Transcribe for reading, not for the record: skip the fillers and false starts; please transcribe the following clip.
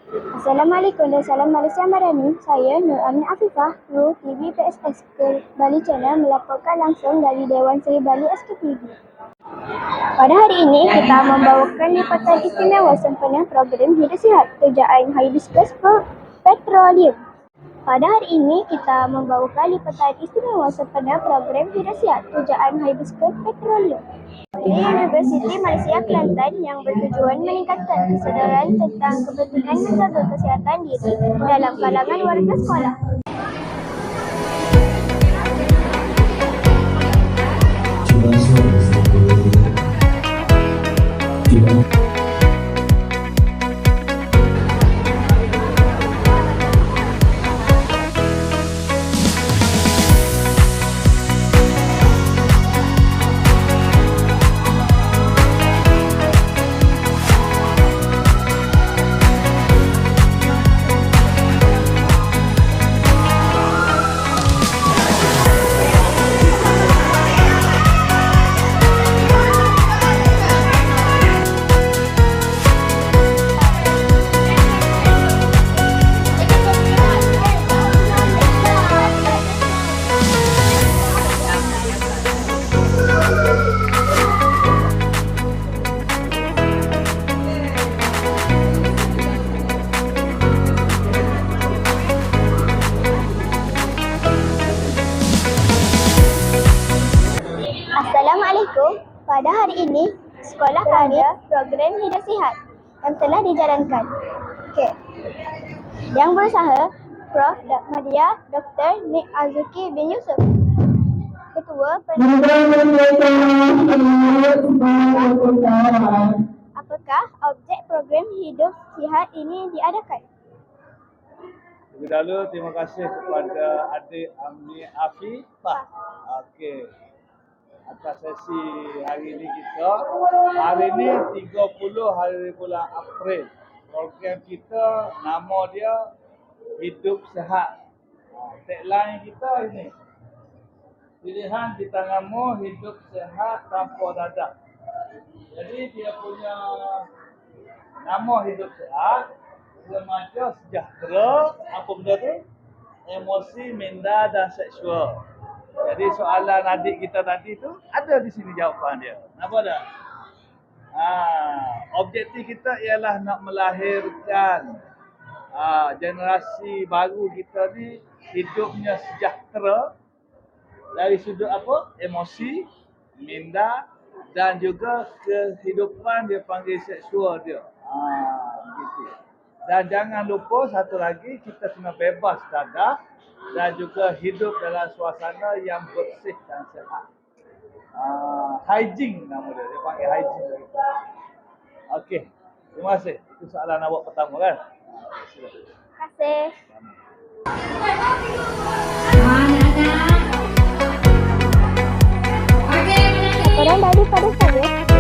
Assalamualaikum dan salam Malaysia Madani. Saya Nur Amin Afifah, Kru TV PSS Bali Channel melaporkan langsung dari Dewan Seri Bali SKTV. Pada hari ini, kita membawakan lipatan istimewa sempena program Hidup Sihat Kerjaan Hibiscus Petroleum. Pada hari ini, kita membawakan lipatan istimewa sempena program Hidup Sihat Kerjaan Hibiscus Petroleum dari Universiti Malaysia Kelantan yang bertujuan meningkatkan kesedaran tentang kepentingan menjaga kesihatan diri dalam kalangan warga sekolah. Assalamualaikum. Pada hari ini, sekolah kami program Hidup Sihat yang telah dijalankan. Yang berusaha Prof. Madya Dr. Nik Azuki bin Yusuf, Ketua Apakah objek program Hidup Sihat ini diadakan? Terlebih dahulu, terima kasih kepada adik Amni Afifah. Atas sesi hari ini kita. Hari ini 30 hari bulan April. Program kita, nama dia Hidup Sihat. Tagline kita ini, pilihan di tanganmu, hidup sihat tanpa dadah. Jadi dia punya nama Hidup Sihat, remaja sejahtera, apa benda tu? Emosi, minda dan seksual. Jadi soalan adik kita tadi tu ada di sini jawapan dia. Nampak tak? Objektif kita ialah nak melahirkan generasi baru kita ni hidupnya sejahtera dari sudut apa? Emosi, minda dan juga kehidupan dia panggil seksual dia. Gitu. Dan jangan lupa satu lagi, kita kena bebas dadah dan juga hidup dalam suasana yang bersih dan sihat. Hygiene nama dia panggil hygiene. Okey, terima kasih. Itu soalan awak pertama kan? Terima kasih. Laporan daripada saya.